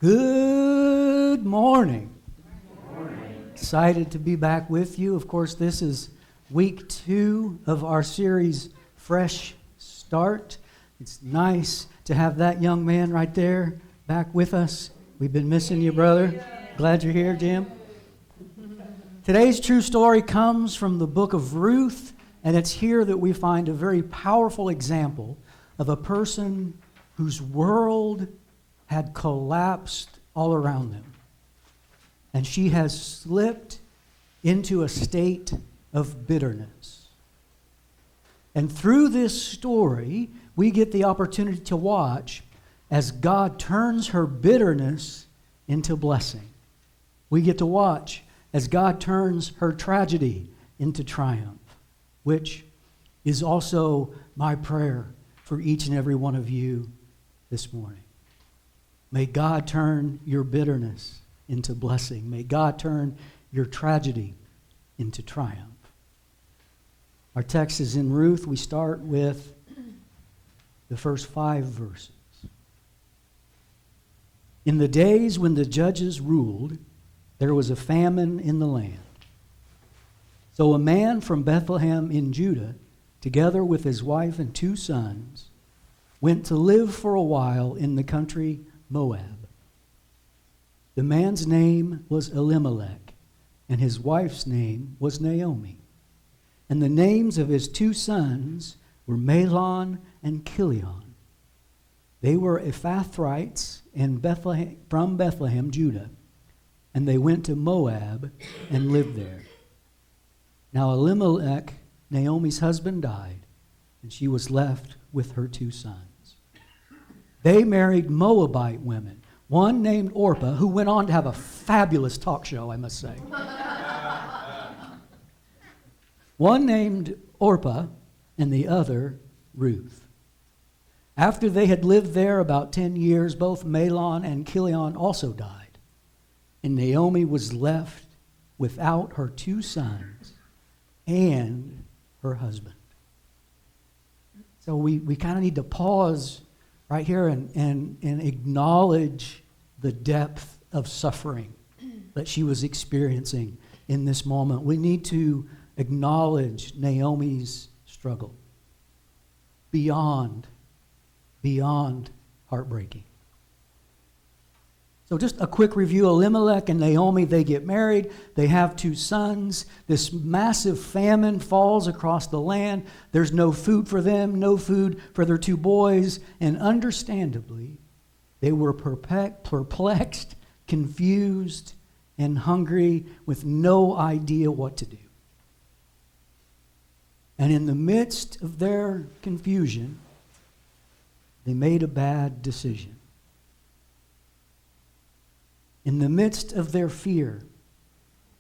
Good morning. Good morning. Excited to be back with you. Of course, this is week 2 of our series, Fresh Start. It's nice to have that young man right there back with us. We've been missing you, brother. Glad you're here, Jim. Today's true story comes from the book of Ruth, and it's here that we find a very powerful example of a person whose world had collapsed all around them. And she has slipped into a state of bitterness. And through this story, we get the opportunity to watch as God turns her bitterness into blessing. We get to watch as God turns her tragedy into triumph, which is also my prayer for each and every one of you this morning. May God turn your bitterness into blessing. May God turn your tragedy into triumph. Our text is in Ruth. We start with the first 5 verses. In the days when the judges ruled, there was a famine in the land. So a man from Bethlehem in Judah, together with his wife and 2 sons, went to live for a while in the country Moab. The man's name was Elimelech, and his wife's name was Naomi. And the names of his 2 sons were Mahlon and Chilion. They were Ephrathrites from Bethlehem, Judah, and they went to Moab and lived there. Now Elimelech, Naomi's husband, died, and she was left with her 2 sons. They married Moabite women, one named Orpah, who went on to have a fabulous talk show, I must say. One named Orpah and the other Ruth. After they had lived there about 10 years, both Mahlon and Chilion also died, and Naomi was left without her 2 sons and her husband. So we kind of need to pause right here and acknowledge the depth of suffering that she was experiencing in this moment. We need to acknowledge Naomi's struggle beyond heartbreaking. So just a quick review. Elimelech and Naomi, they get married. They have 2 sons. This massive famine falls across the land. There's no food for them, no food for their 2 boys. And understandably, they were perplexed, confused, and hungry with no idea what to do. And in the midst of their confusion, they made a bad decision. In the midst of their fear,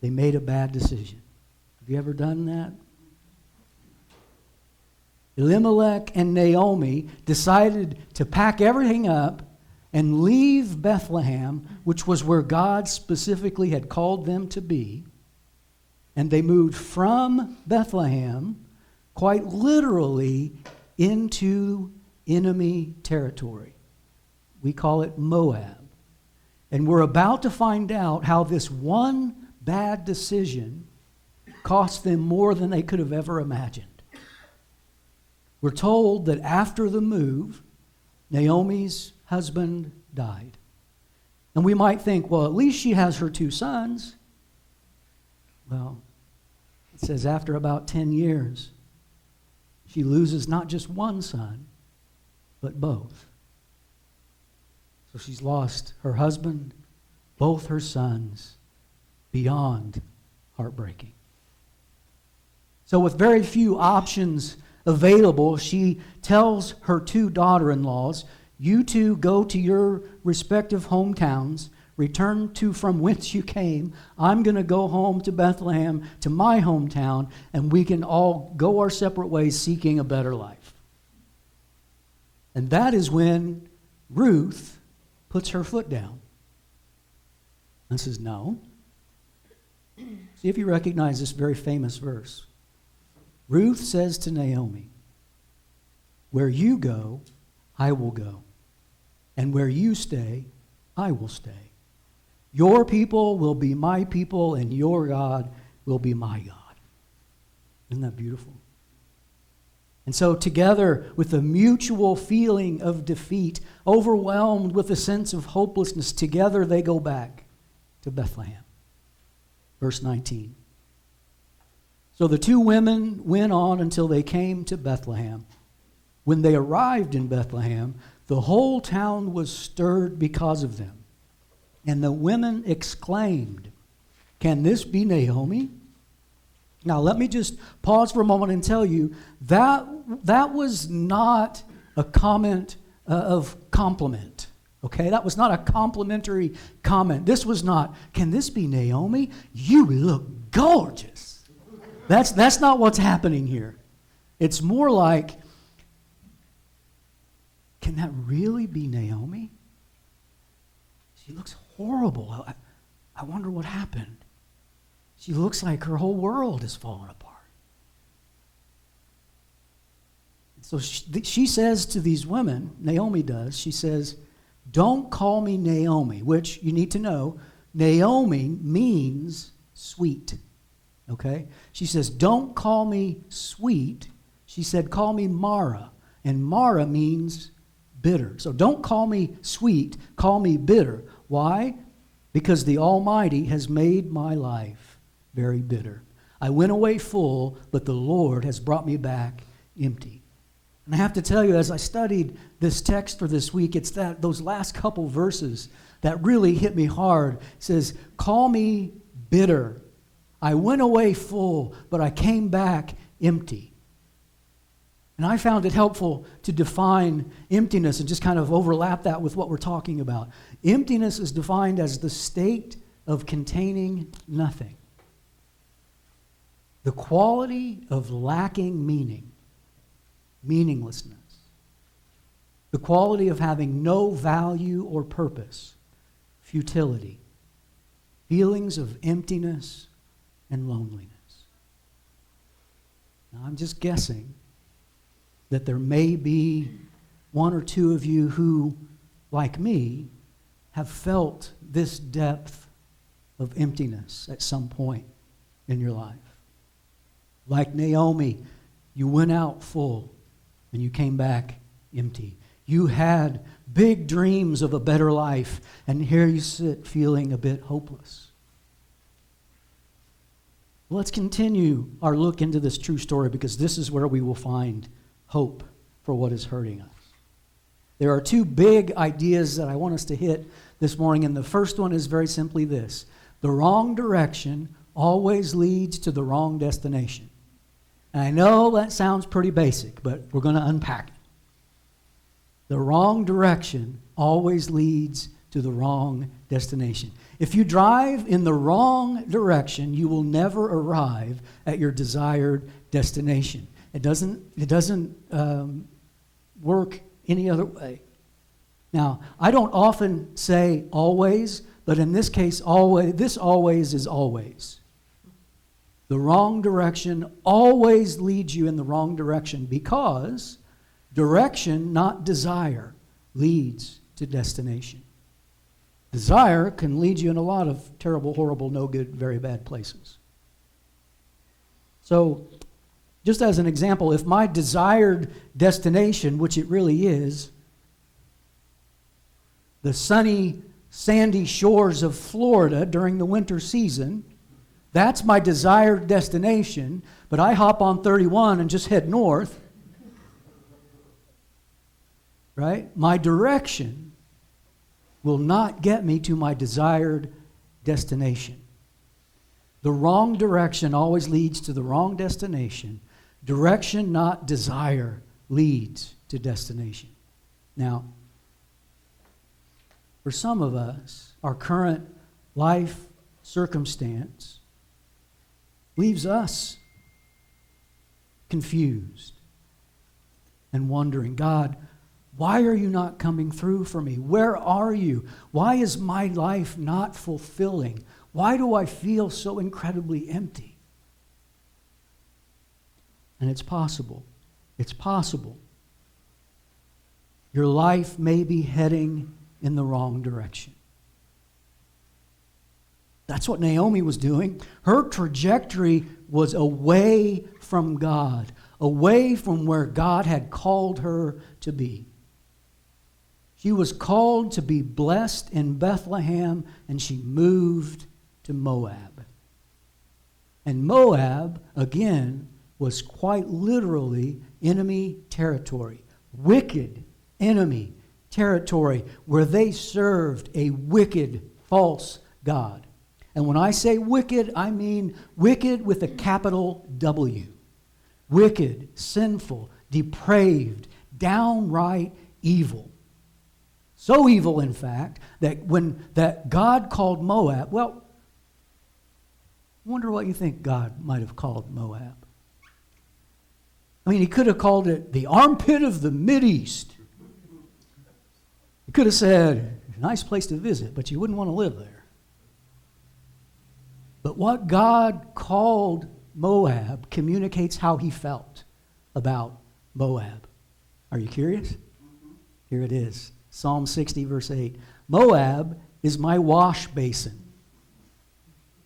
they made a bad decision. Have you ever done that? Elimelech and Naomi decided to pack everything up and leave Bethlehem, which was where God specifically had called them to be. And they moved from Bethlehem, quite literally, into enemy territory. We call it Moab. And we're about to find out how this one bad decision cost them more than they could have ever imagined. We're told that after the move, Naomi's husband died. And we might think, well, at least she has her 2 sons. Well, it says after about 10 years, she loses not just 1 son, but both. So she's lost her husband, both her sons, beyond heartbreaking. So with very few options available, she tells her 2 daughter-in-laws, you 2 go to your respective hometowns, return to from whence you came. I'm going to go home to Bethlehem, to my hometown, and we can all go our separate ways seeking a better life. And that is when Ruth puts her foot down and says, no. See if you recognize this very famous verse. Ruth says to Naomi, where you go, I will go, and where you stay, I will stay. Your people will be my people, and your God will be my God. Isn't that beautiful? And so together with a mutual feeling of defeat, overwhelmed with a sense of hopelessness, together they go back to Bethlehem. Verse 19. So the two women went on until they came to Bethlehem. When they arrived in Bethlehem, the whole town was stirred because of them. And the women exclaimed, "Can this be Naomi?" Now let me just pause for a moment and tell you that was not a comment of compliment. Okay, that was not a complimentary comment. This was not, "Can this be Naomi? You look gorgeous." That's not what's happening here. It's more like, "Can that really be Naomi? She looks horrible. I wonder what happened. She looks like her whole world is falling apart." So she says to these women, Naomi does, she says, "Don't call me Naomi," which you need to know, Naomi means sweet. Okay? She says, "Don't call me sweet." She said, "Call me Mara." And Mara means bitter. So don't call me sweet, call me bitter. Why? Because the Almighty has made my life very bitter. I went away full, but the Lord has brought me back empty. And I have to tell you, as I studied this text for this week, it's those last couple verses that really hit me hard. It says, "Call me bitter. I went away full, but I came back empty." And I found it helpful to define emptiness and just kind of overlap that with what we're talking about. Emptiness is defined as the state of containing nothing. The quality of lacking meaning, meaninglessness. The quality of having no value or purpose, futility. Feelings of emptiness and loneliness. Now, I'm just guessing that there may be one or two of you who, like me, have felt this depth of emptiness at some point in your life. Like Naomi, you went out full and you came back empty. You had big dreams of a better life, and here you sit feeling a bit hopeless. Let's continue our look into this true story, because this is where we will find hope for what is hurting us. There are two big ideas that I want us to hit this morning, and the first one is very simply this: the wrong direction always leads to the wrong destination. And I know that sounds pretty basic, but we're going to unpack it. The wrong direction always leads to the wrong destination. If you drive in the wrong direction, you will never arrive at your desired destination. It doesn't work any other way. Now, I don't often say always, but in this case, always. This always is always. The wrong direction always leads you in the wrong direction, because direction, not desire, leads to destination. Desire can lead you in a lot of terrible, horrible, no good, very bad places. So, just as an example, if my desired destination, which it really is, the sunny, sandy shores of Florida during the winter season, that's my desired destination, but I hop on 31 and just head north, right? My direction will not get me to my desired destination. The wrong direction always leads to the wrong destination. Direction, not desire, leads to destination. Now, for some of us, our current life circumstance leaves us confused and wondering, God, why are you not coming through for me? Where are you? Why is my life not fulfilling? Why do I feel so incredibly empty? And it's possible. It's possible. Your life may be heading in the wrong direction. That's what Naomi was doing. Her trajectory was away from God, away from where God had called her to be. She was called to be blessed in Bethlehem, and she moved to Moab. And Moab, again, was quite literally enemy territory, wicked enemy territory, where they served a wicked, false god. And when I say wicked, I mean wicked with a capital W. Wicked, sinful, depraved, downright evil. So evil, in fact, that God called Moab, well, I wonder what you think God might have called Moab. I mean, he could have called it the armpit of the Mideast. He could have said, nice place to visit, but you wouldn't want to live there. But what God called Moab communicates how he felt about Moab. Are you curious? Here it is. Psalm 60, verse 8. Moab is my wash basin.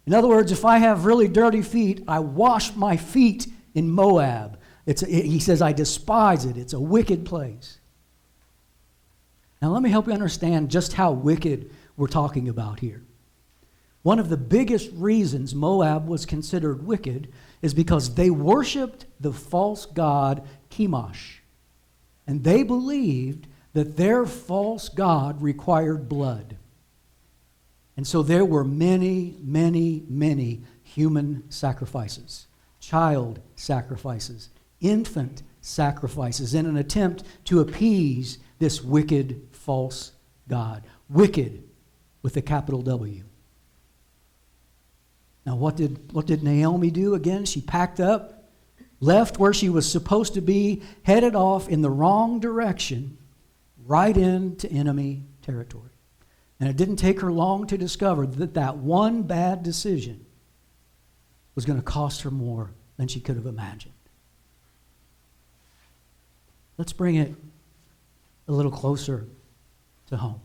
In other words, if I have really dirty feet, I wash my feet in Moab. He says, I despise it. It's a wicked place. Now, let me help you understand just how wicked we're talking about here. One of the biggest reasons Moab was considered wicked is because they worshipped the false god Chemosh. And they believed that their false god required blood. And so there were many, many, many human sacrifices, child sacrifices, infant sacrifices in an attempt to appease this wicked false god. Wicked with a capital W. Now what did Naomi do again? She packed up, left where she was supposed to be, headed off in the wrong direction, right into enemy territory. And it didn't take her long to discover that that one bad decision was going to cost her more than she could have imagined. Let's bring it a little closer to home.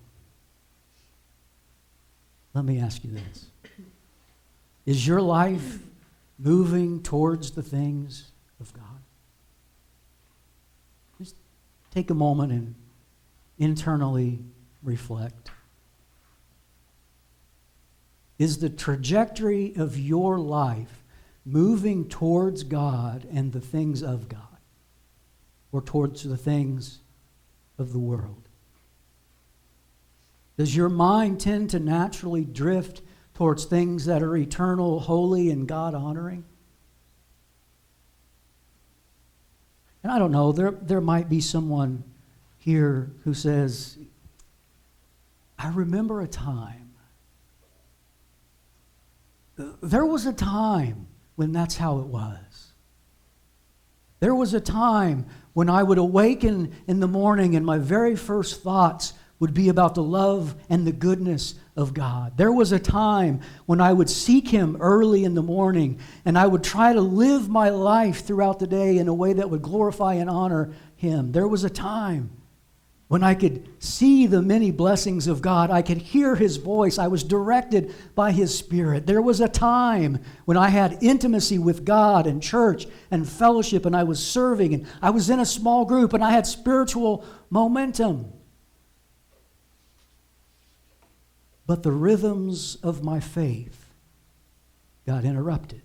Let me ask you this. Is your life moving towards the things of God? Just take a moment and internally reflect. Is the trajectory of your life moving towards God and the things of God, or towards the things of the world? Does your mind tend to naturally drift towards things that are eternal, holy, and God-honoring? And I don't know, there might be someone here who says, I remember a time. There was a time when that's how it was. There was a time when I would awaken in the morning and my very first thoughts would be about the love and the goodness of God. There was a time when I would seek Him early in the morning and I would try to live my life throughout the day in a way that would glorify and honor Him. There was a time when I could see the many blessings of God. I could hear His voice. I was directed by His Spirit. There was a time when I had intimacy with God and church and fellowship, and I was serving, and I was in a small group, and I had spiritual momentum. But the rhythms of my faith got interrupted.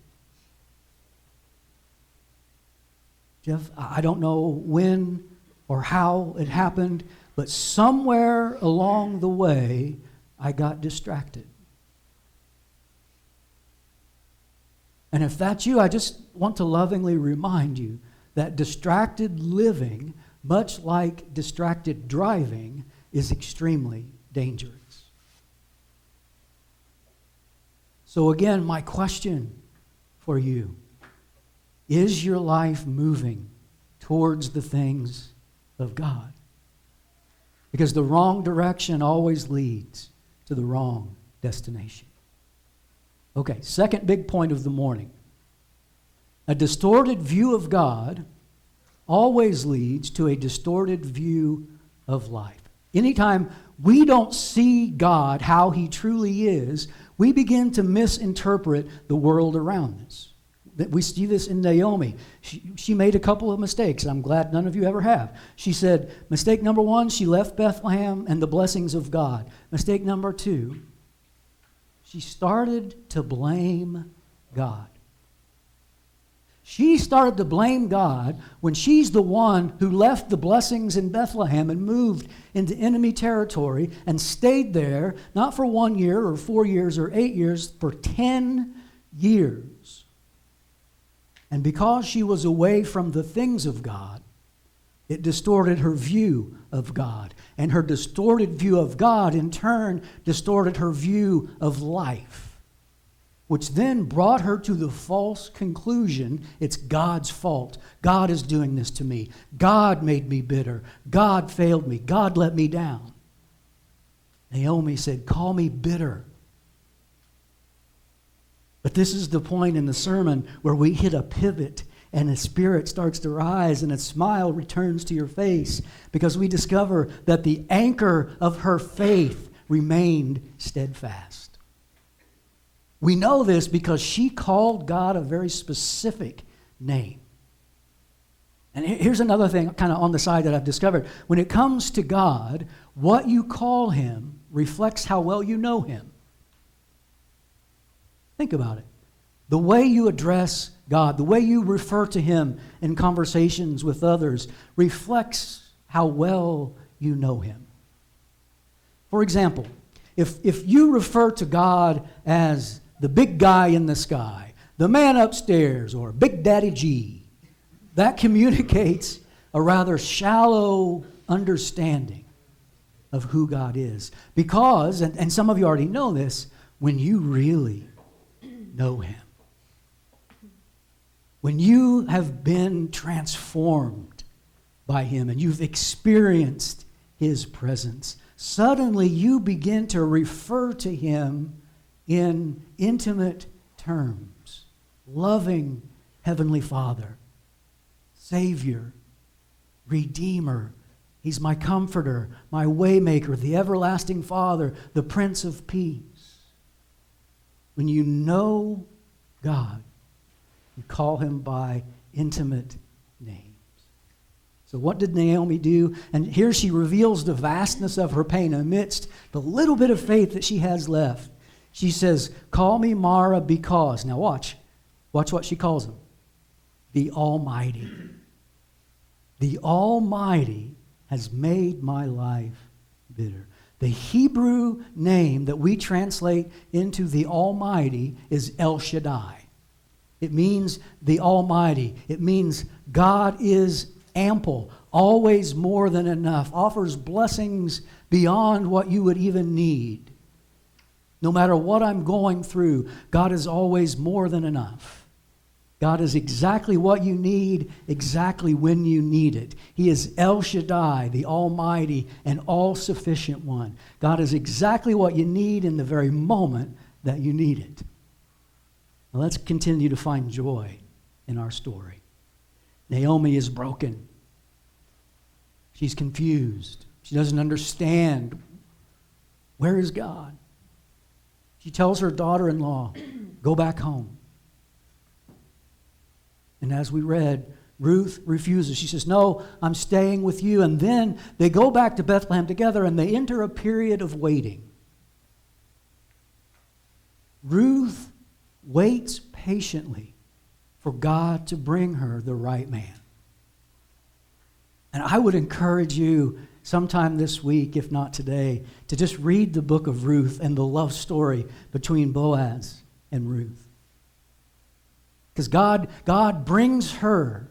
Jeff, I don't know when or how it happened, but somewhere along the way, I got distracted. And if that's you, I just want to lovingly remind you that distracted living, much like distracted driving, is extremely dangerous. So again, my question for you, is your life moving towards the things of God? Because the wrong direction always leads to the wrong destination. Okay, second big point of the morning. A distorted view of God always leads to a distorted view of life. Anytime we don't see God how He truly is, we begin to misinterpret the world around us. We see this in Naomi. She made a couple of mistakes. I'm glad none of you ever have. She said, mistake number one, she left Bethlehem and the blessings of God. Mistake number two, she started to blame God. She started to blame God when she's the one who left the blessings in Bethlehem and moved into enemy territory and stayed there, not for 1 year or 4 years or 8 years, for 10 years. And because she was away from the things of God, it distorted her view of God. And her distorted view of God, in turn, distorted her view of life, which then brought her to the false conclusion, it's God's fault. God is doing this to me. God made me bitter. God failed me. God let me down. Naomi said, call me bitter. But this is the point in the sermon where we hit a pivot and a spirit starts to rise and a smile returns to your face because we discover that the anchor of her faith remained steadfast. We know this because she called God a very specific name. And here's another thing kind of on the side that I've discovered. When it comes to God, what you call him reflects how well you know him. Think about it. The way you address God, the way you refer to him in conversations with others reflects how well you know him. For example, if you refer to God as the big guy in the sky, the man upstairs, or Big Daddy G, that communicates a rather shallow understanding of who God is. Because, and some of you already know this, when you really know him, when you have been transformed by him and you've experienced his presence, suddenly you begin to refer to him in intimate terms. Loving Heavenly Father, Savior, Redeemer. He's my comforter, my waymaker, the everlasting Father, the Prince of Peace. When you know God, you call him by intimate names. So what did Naomi do? And here she reveals the vastness of her pain amidst the little bit of faith that she has left. She says, call me Mara because, now watch what she calls him, the Almighty. The Almighty has made my life bitter. The Hebrew name that we translate into the Almighty is El Shaddai. It means the Almighty. It means God is ample, always more than enough, offers blessings beyond what you would even need. No matter what I'm going through, God is always more than enough. God is exactly what you need, exactly when you need it. He is El Shaddai, the Almighty and all-sufficient one. God is exactly what you need in the very moment that you need it. Now let's continue to find joy in our story. Naomi is broken. She's confused. She doesn't understand. Where is God? She tells her daughter-in-law, go back home. And as we read, Ruth refuses. She says, no, I'm staying with you. And then they go back to Bethlehem together and they enter a period of waiting. Ruth waits patiently for God to bring her the right man. And I would encourage you sometime this week, if not today, to just read the book of Ruth and the love story between Boaz and Ruth. Because God brings her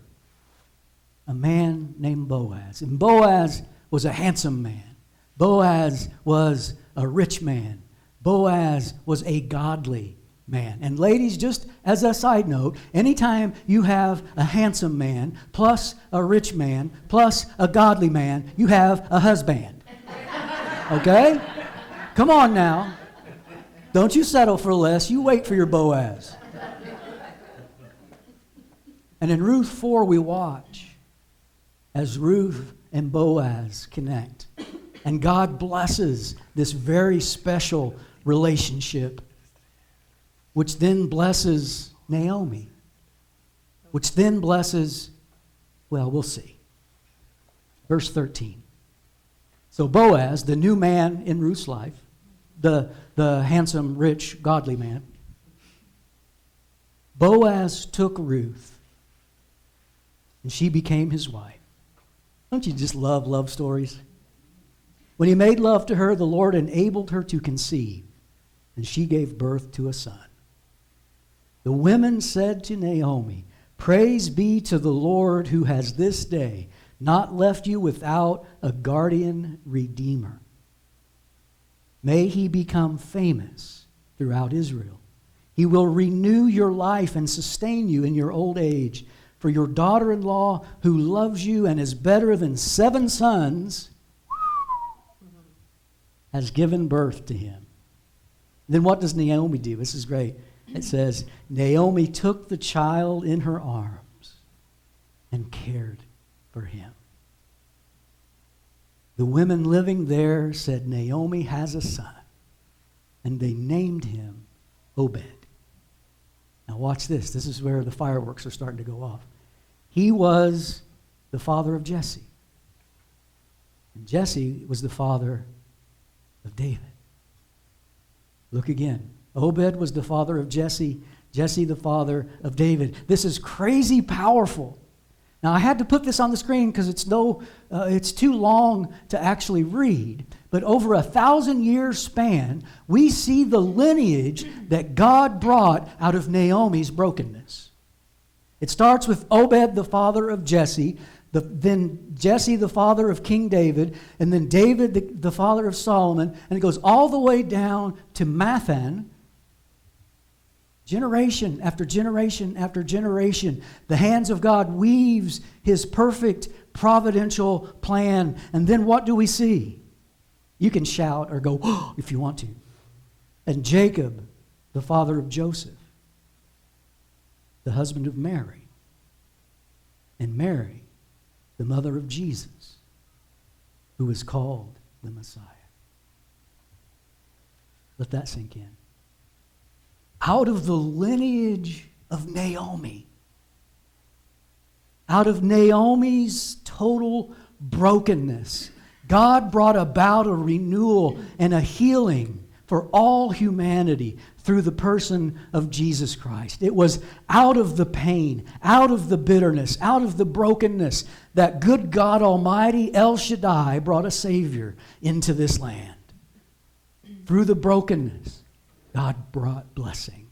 a man named Boaz. And Boaz was a handsome man. Boaz was a rich man. Boaz was a godly man. And ladies, just as a side note, anytime you have a handsome man, plus a rich man, plus a godly man, you have a husband. Okay? Come on now. Don't you settle for less. You wait for your Boaz. And in Ruth 4, we watch as Ruth and Boaz connect. And God blesses this very special relationship which then blesses Naomi, which then blesses, well, we'll see. Verse 13. So Boaz, the new man in Ruth's life, the handsome, rich, godly man, Boaz took Ruth, and she became his wife. Don't you just love love stories? When he made love to her, the Lord enabled her to conceive, and she gave birth to a son. The women said to Naomi, "Praise be to the Lord who has this day not left you without a guardian redeemer. May he become famous throughout Israel. He will renew your life and sustain you in your old age. For your daughter-in-law, who loves you and is better than 7 sons, has given birth to him." Then what does Naomi do? This is great. It says, Naomi took the child in her arms and cared for him. The women living there said, "Naomi has a son," and they named him Obed. Now watch this. This is where the fireworks are starting to go off. He was the father of Jesse. And Jesse was the father of David. Look again. Obed was the father of Jesse. Jesse the father of David. This is crazy powerful. Now I had to put this on the screen because it's too long to actually read. But over 1,000-year span, we see the lineage that God brought out of Naomi's brokenness. It starts with Obed, the father of Jesse, then Jesse, the father of King David, and then David, the father of Solomon, and it goes all the way down to Mathan. Generation after generation after generation, the hands of God weaves his perfect providential plan. And then what do we see? You can shout or go, "Oh," if you want to. And Jacob, the father of Joseph, the husband of Mary, and Mary, the mother of Jesus, who is called the Messiah. Let that sink in. Out of the lineage of Naomi, out of Naomi's total brokenness, God brought about a renewal and a healing for all humanity through the person of Jesus Christ. It was out of the pain, out of the bitterness, out of the brokenness that good God Almighty, El Shaddai, brought a Savior into this land. Through the brokenness, God brought blessing.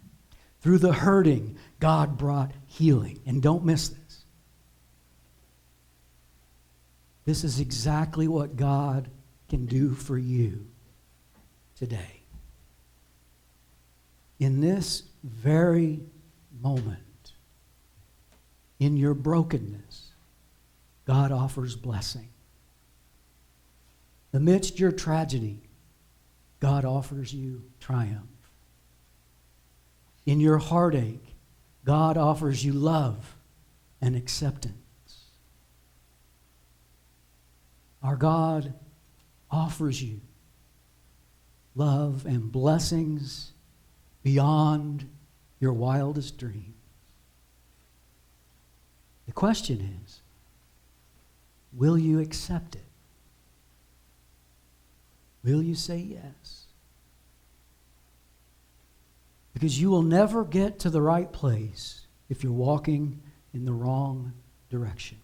Through the hurting, God brought healing. And don't miss this. This is exactly what God can do for you today. In this very moment, in your brokenness, God offers blessing. Amidst your tragedy, God offers you triumph. In your heartache, God offers you love and acceptance. Our God offers you love and blessings beyond your wildest dreams. The question is, will you accept it? Will you say yes? Because you will never get to the right place if you're walking in the wrong direction.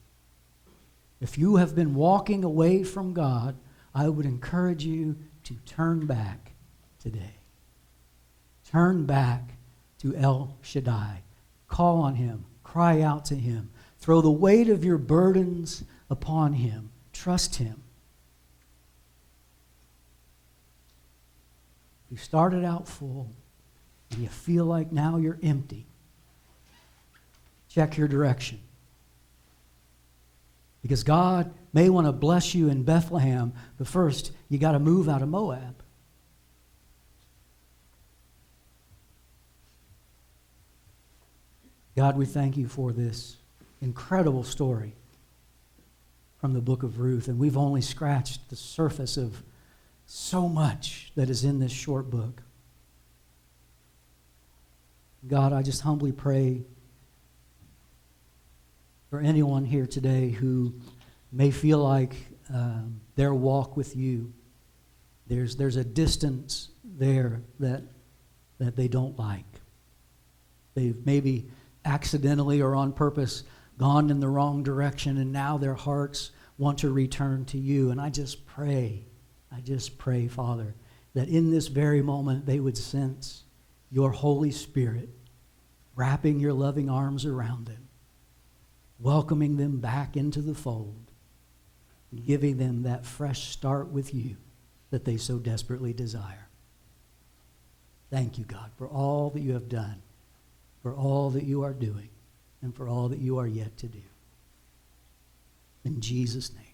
If you have been walking away from God, I would encourage you to turn back today. Turn back to El Shaddai. Call on him. Cry out to him. Throw the weight of your burdens upon him. Trust him. You started out full, and you feel like now you're empty. Check your direction. Because God may want to bless you in Bethlehem, but first you got to move out of Moab. God, we thank you for this incredible story from the book of Ruth, and we've only scratched the surface of so much that is in this short book. God, I just humbly pray for anyone here today who may feel like their walk with you, there's a distance there that they don't like. They've maybe accidentally or on purpose gone in the wrong direction, and now their hearts want to return to you. And I just pray, Father, that in this very moment they would sense your Holy Spirit wrapping your loving arms around them, welcoming them back into the fold, and giving them that fresh start with you that they so desperately desire. Thank you, God, for all that you have done, for all that you are doing, and for all that you are yet to do. In Jesus' name.